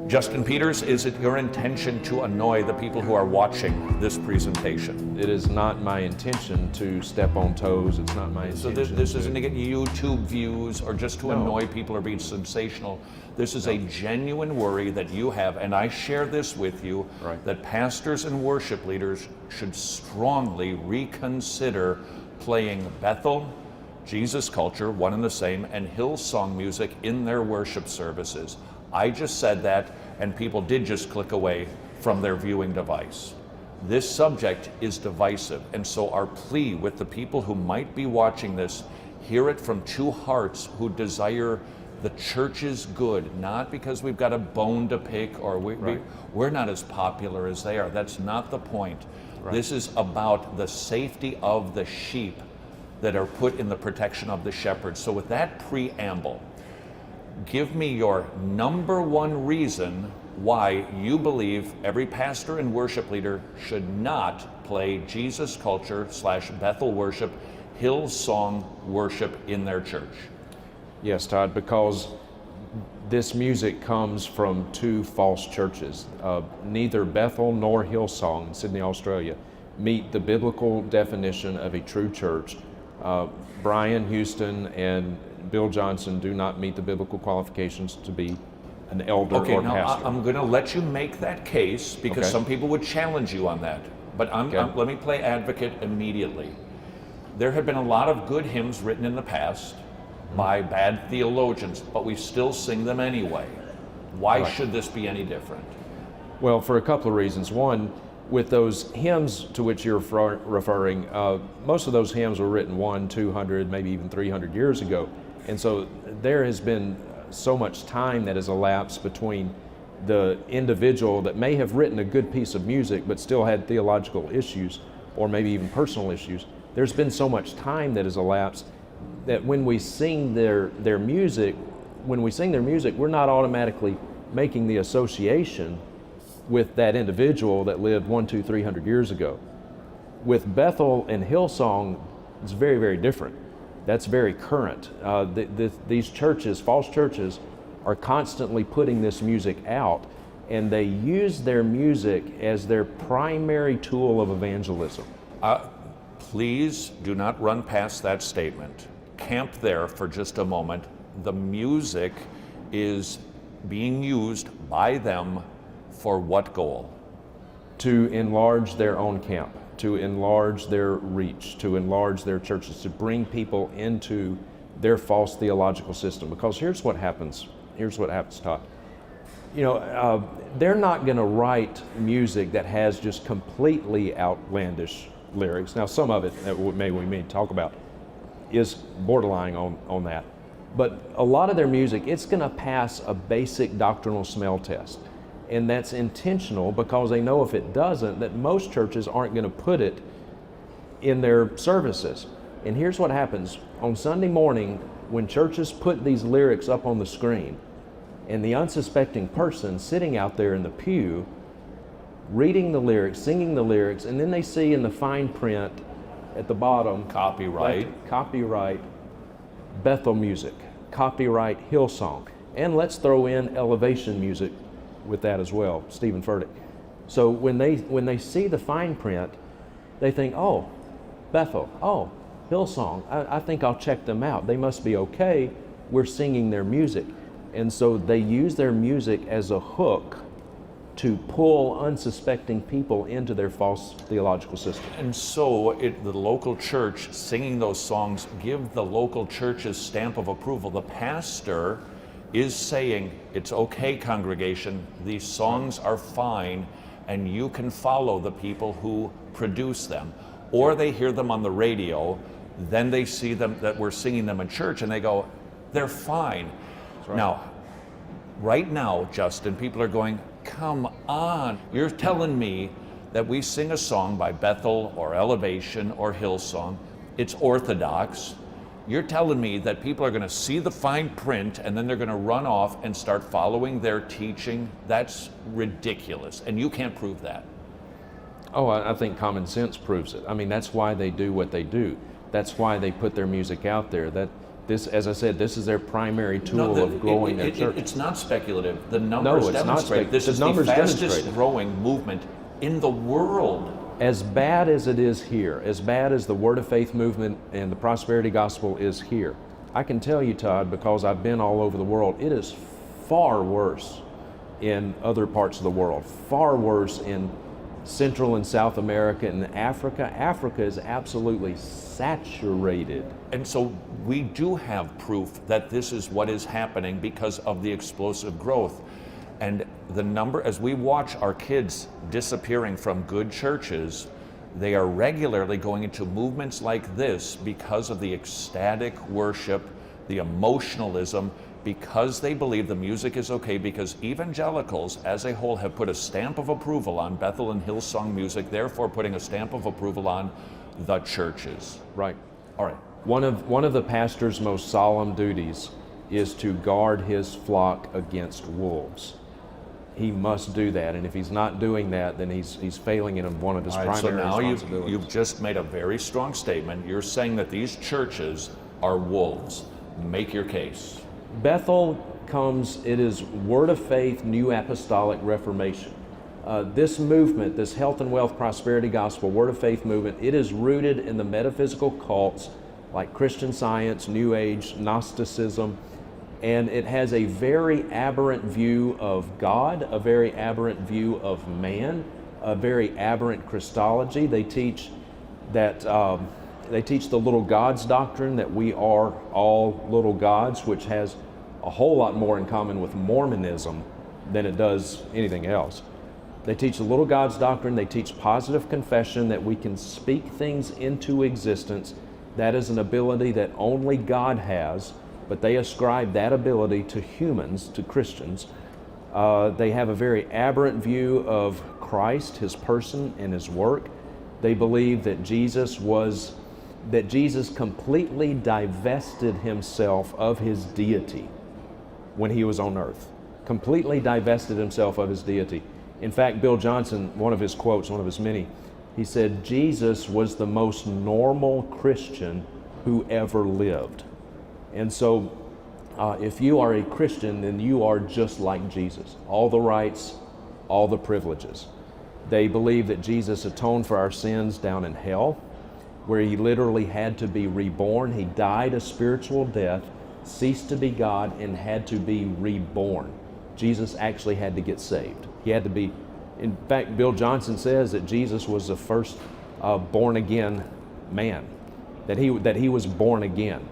Justin Peters, is it your intention to annoy the people who are watching this presentation? It is not my intention to step on toes. It's not my intention. So this isn't to get YouTube views or just to annoy people or be sensational. This is a genuine worry that you have, and I share this with you, that pastors and worship leaders should strongly reconsider playing Bethel, Jesus culture, one and the same, and Hillsong music in their worship services. I just said that, and people did just click away from their viewing device. This subject is divisive, and so our plea with the people who might be watching this, hear it from two hearts who desire the church's good, not because we've got a bone to pick or we're not as popular as they are. That's not the point. This is about the safety of the sheep that are put in the protection of the shepherd. So with that preamble, give me your number one reason why you believe every pastor and worship leader should not play Jesus culture / Bethel worship, Hillsong worship in their church. Yes, Todd, because this music comes from two false churches. Neither Bethel nor Hillsong in Sydney, Australia meet the biblical definition of a true church. Brian Houston and Bill Johnson do not meet the biblical qualifications to be an elder or now pastor. I'm going to let you make that case because some people would challenge you on that. But let me play advocate immediately. There have been a lot of good hymns written in the past by bad theologians, but we still sing them anyway. Why should this be any different? Well, for a couple of reasons. One, with those hymns to which you're referring, most of those hymns were written 100, 200, maybe even 300 years ago. And so there has been so much time that has elapsed between the individual that may have written a good piece of music but still had theological issues or maybe even personal issues. There's been so much time that has elapsed that when we sing their music, we're not automatically making the association with that individual that lived 100, 200, 300 years ago. With Bethel and Hillsong, it's very, very different. That's very current. These churches, false churches, are constantly putting this music out, and they use their music as their primary tool of evangelism. Please do not run past that statement. Camp there for just a moment. The music is being used by them for what goal? To enlarge their own camp, to enlarge their reach, to enlarge their churches, to bring people into their false theological system. Because here's what happens, Todd. They're not going to write music that has just completely outlandish lyrics. Now, some of it that we may talk about is borderline on that. But a lot of their music, it's going to pass a basic doctrinal smell test. And that's intentional because they know if it doesn't, that most churches aren't going to put it in their services. And here's what happens. On Sunday morning, when churches put these lyrics up on the screen, and the unsuspecting person sitting out there in the pew, reading the lyrics, singing the lyrics, and then they see in the fine print at the bottom, copyright Bethel music, copyright Hillsong, and let's throw in elevation music with that as well, Stephen Furtick. So when they see the fine print, they think, oh, Bethel, oh, Hillsong, I think I'll check them out. They must be okay. We're singing their music. And so they use their music as a hook to pull unsuspecting people into their false theological system. And so the local church singing those songs give the local church's stamp of approval. The pastor is saying, it's okay, congregation, these songs are fine, and you can follow the people who produce them. Or they hear them on the radio, then they see them that we're singing them in church, and they go, they're fine. Right. Now, right now, Justin, people are going, come on, you're telling me that we sing a song by Bethel or Elevation or Hillsong, it's orthodox. You're telling me that people are going to see the fine print and then they're going to run off and start following their teaching? That's ridiculous, and you can't prove that. Oh, I think common sense proves it. I mean, that's why they do what they do. That's why they put their music out there. This, as I said, this is their primary tool No, of growing their church. It's not speculative. The numbers it's not demonstrate this is the numbers fastest demonstrate it. growing movement in the world. As bad as it is here, as bad as the Word of Faith movement and the prosperity gospel is here, I can tell you, Todd, because I've been all over the world, it is far worse in other parts of the world, far worse in Central and South America and Africa. Africa is absolutely saturated. And so we do have proof that this is what is happening because of the explosive growth. And the number, as we watch our kids disappearing from good churches, they are regularly going into movements like this because of the ecstatic worship, the emotionalism, because they believe the music is okay, because evangelicals as a whole have put a stamp of approval on Bethel and Hillsong music, therefore putting a stamp of approval on the churches. Right. All right. One of the pastor's most solemn duties is to guard his flock against wolves. He must do that, and if he's not doing that, then he's failing in one of his All right, primary so now responsibilities. you've just made a very strong statement. You're saying that these churches are wolves. Make your case. Bethel comes, it is Word of Faith, New Apostolic Reformation. This movement, this health and wealth prosperity gospel, Word of Faith movement, it is rooted in the metaphysical cults like Christian Science, New Age, Gnosticism, and it has a very aberrant view of God, a very aberrant view of man, a very aberrant Christology. They teach that they teach the little gods doctrine, that we are all little gods, which has a whole lot more in common with Mormonism than it does anything else. They teach the little gods doctrine. They teach positive confession, that we can speak things into existence. That is an ability that only God has, but they ascribe that ability to humans, to Christians. They have a very aberrant view of Christ, his person and his work. They believe that Jesus completely divested himself of his deity when he was on earth. Completely divested himself of his deity. In fact, Bill Johnson, one of his quotes, one of his many, he said, Jesus was the most normal Christian who ever lived. And so, if you are a Christian, then you are just like Jesus. All the rights, all the privileges. They believe that Jesus atoned for our sins down in hell, where he literally had to be reborn. He died a spiritual death, ceased to be God, and had to be reborn. Jesus actually had to get saved. He had to be, in fact, Bill Johnson says that Jesus was the first born again man, that he was born again.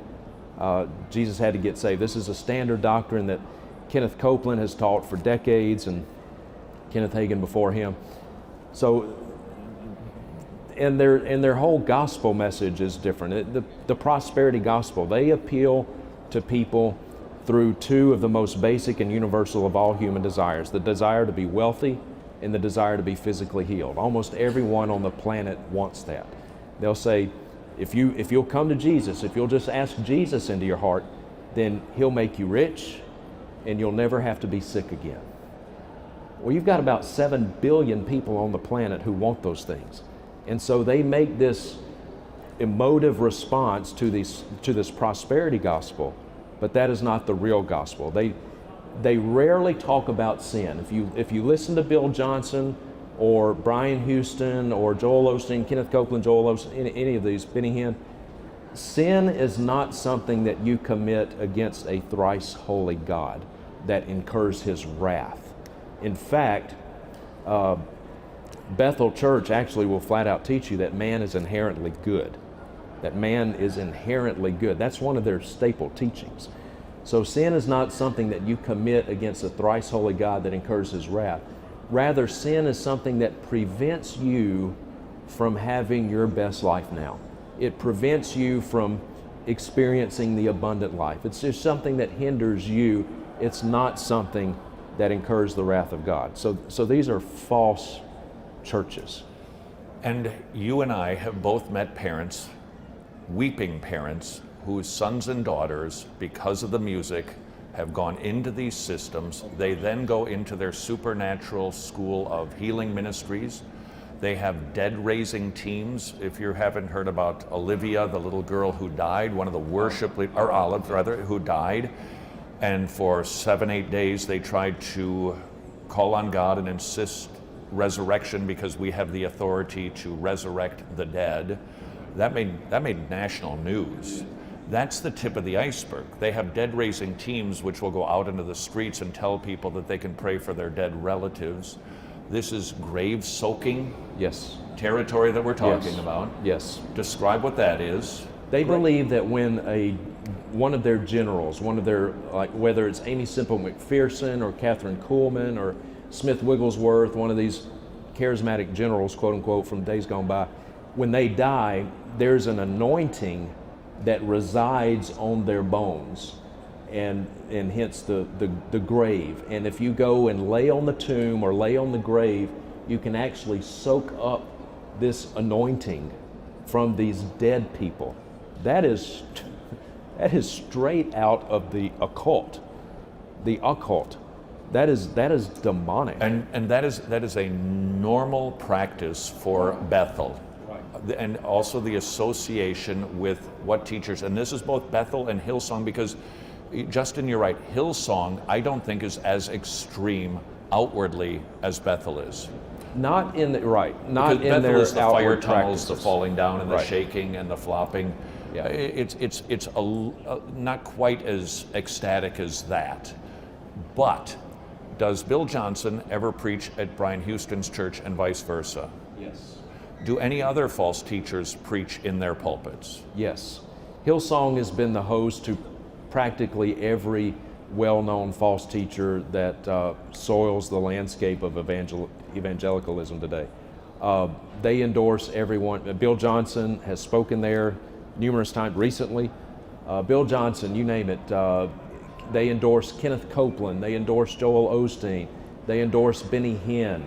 Jesus had to get saved. This is a standard doctrine that Kenneth Copeland has taught for decades, and Kenneth Hagin before him. So, and their whole gospel message is different. The prosperity gospel, they appeal to people through two of the most basic and universal of all human desires: the desire to be wealthy and the desire to be physically healed. Almost everyone on the planet wants that. They'll say, if you'll come to Jesus, if you'll just ask Jesus into your heart, then he'll make you rich and you'll never have to be sick again. Well, you've got about 7 billion people on the planet who want those things. And so they make this emotive response to this prosperity gospel, but that is not the real gospel. They rarely talk about sin. If you listen to Bill Johnson or Brian Houston or Joel Osteen, Kenneth Copeland, Joel Osteen, any of these, Benny Hinn, sin is not something that you commit against a thrice holy God that incurs his wrath. In fact, Bethel Church actually will flat out teach you that man is inherently good. That man is inherently good. That's one of their staple teachings. So sin is not something that you commit against a thrice holy God that incurs his wrath. Rather, sin is something that prevents you from having your best life now. It prevents you from experiencing the abundant life. It's just something that hinders you. It's not something that incurs the wrath of God. So these are false churches. And you and I have both met parents, weeping parents, whose sons and daughters, because of the music, have gone into these systems. They then go into their supernatural school of healing ministries. They have dead raising teams. If you haven't heard about Olivia, the little girl who died, one of the worship leaders, or Olive rather, who died, and for 7-8 days they tried to call on God and insist resurrection because we have the authority to resurrect the dead. That made national news. That's the tip of the iceberg. They have dead raising teams which will go out into the streets and tell people that they can pray for their dead relatives. This is grave soaking territory that we're talking about. Yes. Describe what that is. They believe that when one of their generals, one of their, like whether it's Amy Semple McPherson or Catherine Kuhlman or Smith Wigglesworth, one of these charismatic generals, quote unquote, from days gone by, when they die, there's an anointing that resides on their bones, and hence the grave. And if you go and lay on the tomb or lay on the grave, you can actually soak up this anointing from these dead people. That is straight out of the occult. The occult. That is demonic. And that is a normal practice for Bethel. And also the association with what teachers, and this is both Bethel and Hillsong, because Justin, you're right, Hillsong I don't think is as extreme outwardly as Bethel is. Not in the, right, not because in Bethel their is the fire outward tunnels, the practices. falling down and the Right. shaking and the flopping. Yeah. It's not quite as ecstatic as that. But does Bill Johnson ever preach at Brian Houston's church and vice versa? Yes. Do any other false teachers preach in their pulpits? Yes. Hillsong has been the host to practically every well-known false teacher that soils the landscape of evangelicalism today. They endorse everyone. Bill Johnson has spoken there numerous times recently. Bill Johnson, you name it. They endorse Kenneth Copeland. They endorse Joel Osteen. They endorse Benny Hinn.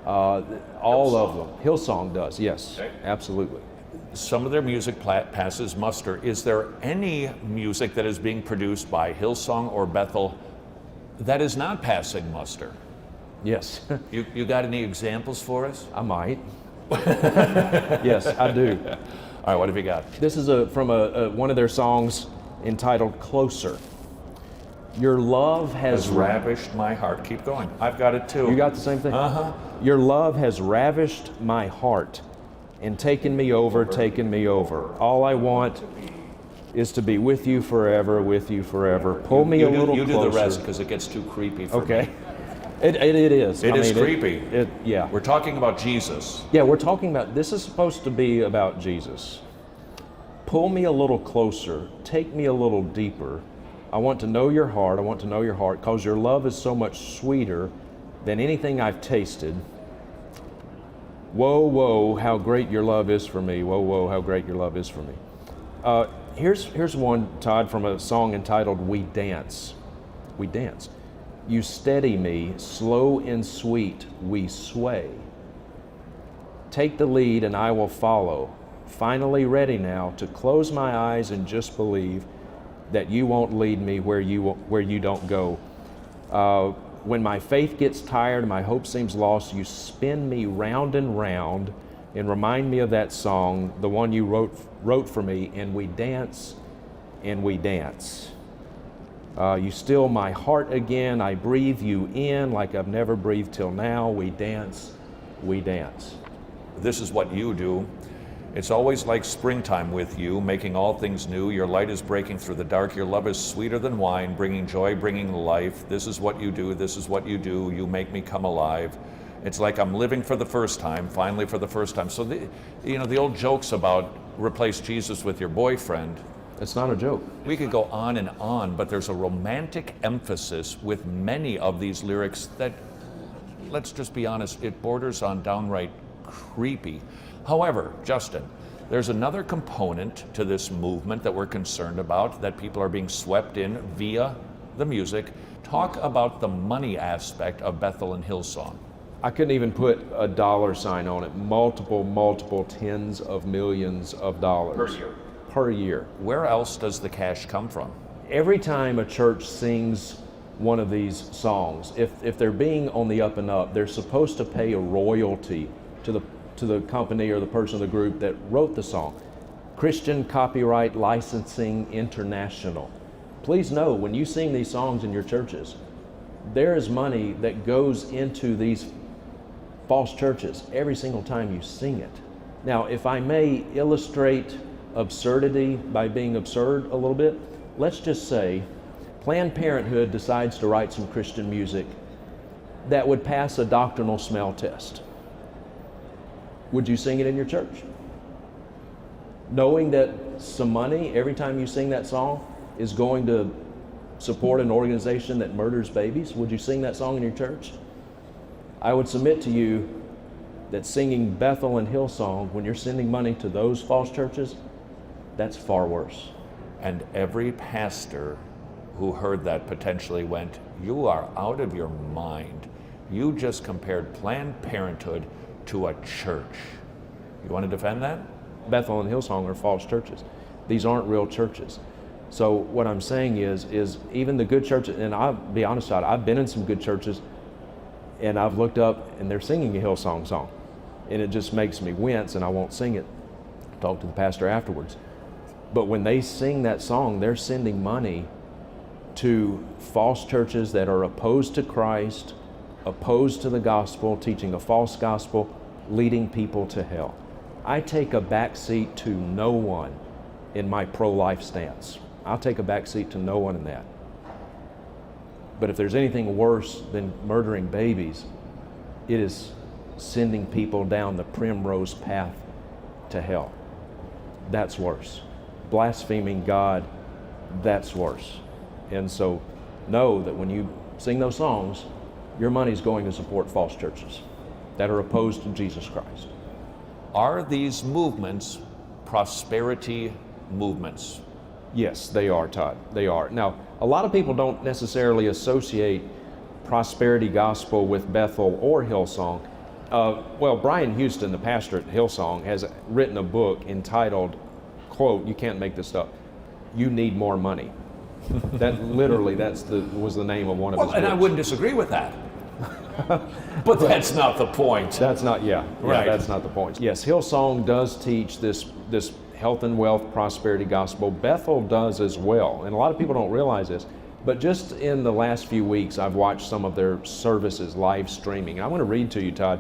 All of them. Hillsong does, yes, absolutely. Some of their music passes muster. Is there any music that is being produced by Hillsong or Bethel that is not passing muster? Yes. You got any examples for us? I might. Yes, I do. All right, what have you got? This is from one of their songs entitled Closer. Your love has Ravished my heart. Keep going. I've got it too. You got the same thing? Uh-huh. Your love has ravished my heart and taken me over, taken me over. All I want is to be with you forever, with you forever. Pull me a little closer. You do the rest because it gets too creepy for me. Okay. It is. It is creepy. Yeah. We're talking about Jesus. Yeah, we're talking about, this is supposed to be about Jesus. Pull me a little closer, take me a little deeper. I want to know your heart, I want to know your heart, because your love is so much sweeter than anything I've tasted. Whoa, whoa, how great your love is for me. Whoa, whoa, how great your love is for me. Here's one, Todd, from a song entitled We Dance. We Dance. You steady me, slow and sweet, we sway. Take the lead and I will follow. Finally ready now to close my eyes and just believe that you won't lead me where you don't go. When my faith gets tired, my hope seems lost, you spin me round and round and remind me of that song, the one you wrote for me, and we dance and we dance. You still my heart again, I breathe you in like I've never breathed till now. We dance, we dance. This is what you do. It's always like springtime with you, making all things new. Your light is breaking through the dark. Your love is sweeter than wine, bringing joy, bringing life. This is what you do. This is what you do. You make me come alive. It's like I'm living for the first time, finally for the first time. So the old jokes about replace Jesus with your boyfriend. It's not a joke. We could go on and on, but there's a romantic emphasis with many of these lyrics that, let's just be honest, it borders on downright creepy. However, Justin, there's another component to this movement that we're concerned about, that people are being swept in via the music. Talk about the money aspect of Bethel and Hillsong. I couldn't even put a dollar sign on it. Multiple tens of millions of dollars. Per year. Where else does the cash come from? Every time a church sings one of these songs, if they're being on the up and up, they're supposed to pay a royalty to to the company or the person or the group that wrote the song. Christian Copyright Licensing International. Please know, when you sing these songs in your churches, there is money that goes into these false churches every single time you sing it. Now, if I may illustrate absurdity by being absurd a little bit, let's just say Planned Parenthood decides to write some Christian music that would pass a doctrinal smell test. Would you sing it in your church? Knowing that some money, every time you sing that song, is going to support an organization that murders babies, would you sing that song in your church? I would submit to you that singing Bethel and Hillsong, when you're sending money to those false churches, that's far worse. And every pastor who heard that potentially went, "You are out of your mind. You just compared Planned Parenthood to a church." You want to defend that? Bethel and Hillsong are false churches. These aren't real churches. So what I'm saying is even the good churches, and I'll be honest about it, I've been in some good churches and I've looked up and they're singing a Hillsong song and it just makes me wince and I won't sing it. Talk to the pastor afterwards. But when they sing that song, they're sending money to false churches that are opposed to Christ, opposed to the gospel, teaching a false gospel, leading people to hell. I take a back seat to no one in my pro-life stance. I'll take a back seat to no one in that. But if there's anything worse than murdering babies, it is sending people down the primrose path to hell. That's worse. Blaspheming God, that's worse. And so know that when you sing those songs, your money's going to support false churches that are opposed to Jesus Christ. Are these movements prosperity movements? Yes, they are, Todd. They are. Now, a lot of people don't necessarily associate prosperity gospel with Bethel or Hillsong. Well, Brian Houston, the pastor at Hillsong, has written a book entitled, quote, you can't make this up, "You Need More Money." That literally, was the name of one of his books. And I wouldn't disagree with that. But that's not the point. That's not, Right. That's not the point. Yes, Hillsong does teach this health and wealth prosperity gospel. Bethel does as well, and a lot of people don't realize this. But just in the last few weeks, I've watched some of their services live streaming. I want to read to you, Todd.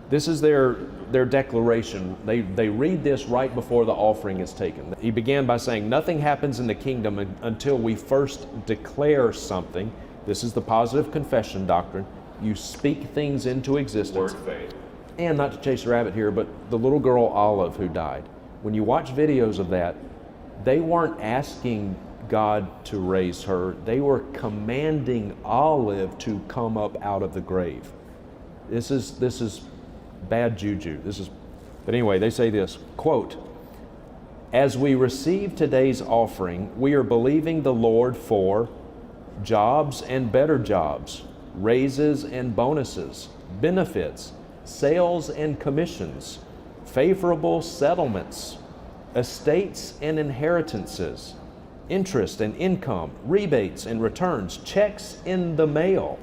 This is their declaration. They read this right before the offering is taken. He began by saying, "Nothing happens in the kingdom until we first declare something." This is the positive confession doctrine. You speak things into existence. Word faith. And not to chase a rabbit here, but the little girl Olive who died. When you watch videos of that, they weren't asking God to raise her. They were commanding Olive to come up out of the grave. This is bad juju. But anyway, they say this, quote, "As we receive today's offering, we are believing the Lord for jobs and better jobs, raises and bonuses, benefits, sales and commissions, favorable settlements, estates and inheritances, interest and income, rebates and returns, checks in the mail,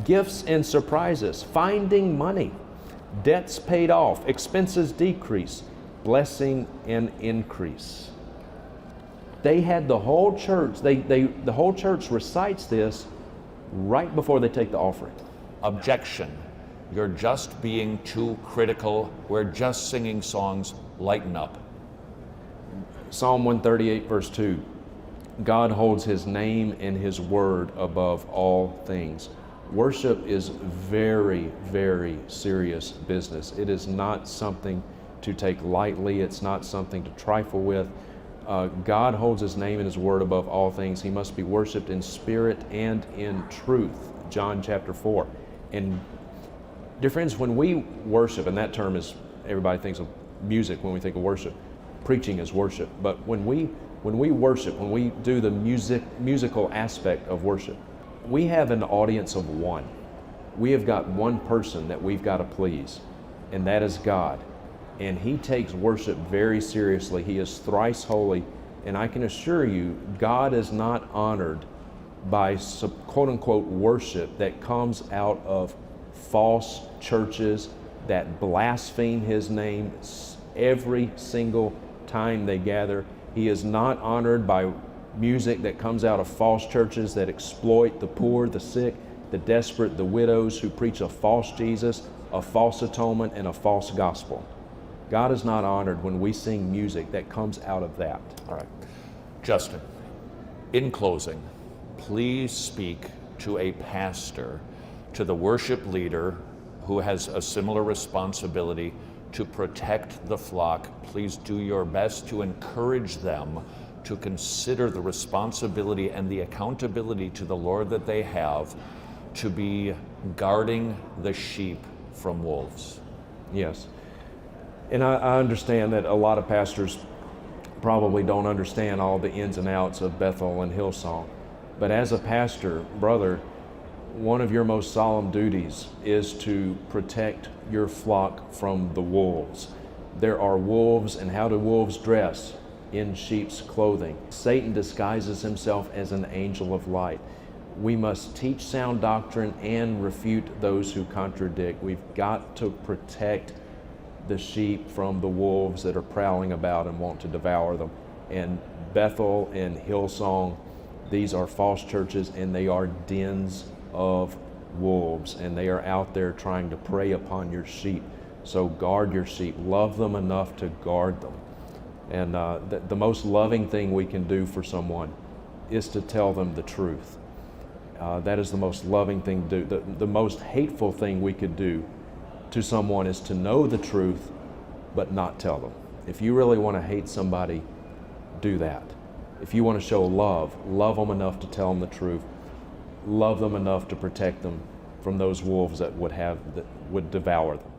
gifts and surprises, finding money, debts paid off, expenses decrease, blessing and increase." They had the whole church, the whole church recites this right before they take the offering. Objection. You're just being too critical. We're just singing songs. Lighten up. Psalm 138 verse 2, God holds his name and his word above all things. Worship is very, very serious business. It is not something to take lightly. It's not something to trifle with. God holds his name and his word above all things. He must be worshiped in spirit and in truth. John chapter 4. And dear friends, when we worship, and that term is, everybody thinks of music when we think of worship. Preaching is worship. But when we worship, when we do the musical aspect of worship, we have an audience of one. We have got one person that we've got to please, and that is God. And he takes worship very seriously. He is thrice holy, and I can assure you, God is not honored by quote-unquote worship that comes out of false churches that blaspheme his name every single time they gather. He is not honored by music that comes out of false churches that exploit the poor, the sick, the desperate, the widows, who preach a false Jesus, a false atonement, and a false gospel. God is not honored when we sing music that comes out of that. All right. Justin, in closing, please speak to a pastor, to the worship leader who has a similar responsibility to protect the flock. Please do your best to encourage them to consider the responsibility and the accountability to the Lord that they have to be guarding the sheep from wolves. Yes. And I understand that a lot of pastors probably don't understand all the ins and outs of Bethel and Hillsong. But as a pastor, brother, one of your most solemn duties is to protect your flock from the wolves. There are wolves, and how do wolves dress? In sheep's clothing. Satan disguises himself as an angel of light. We must teach sound doctrine and refute those who contradict. We've got to protect the sheep from the wolves that are prowling about and want to devour them. And Bethel and Hillsong, these are false churches, and they are dens of wolves, and they are out there trying to prey upon your sheep. So guard your sheep. Love them enough to guard them. And the most loving thing we can do for someone is to tell them the truth. That is the most loving thing to do. The most hateful thing we could do to someone is to know the truth but not tell them. If you really want to hate somebody, do that. If you want to show love, love them enough to tell them the truth. Love them enough to protect them from those wolves that would devour them.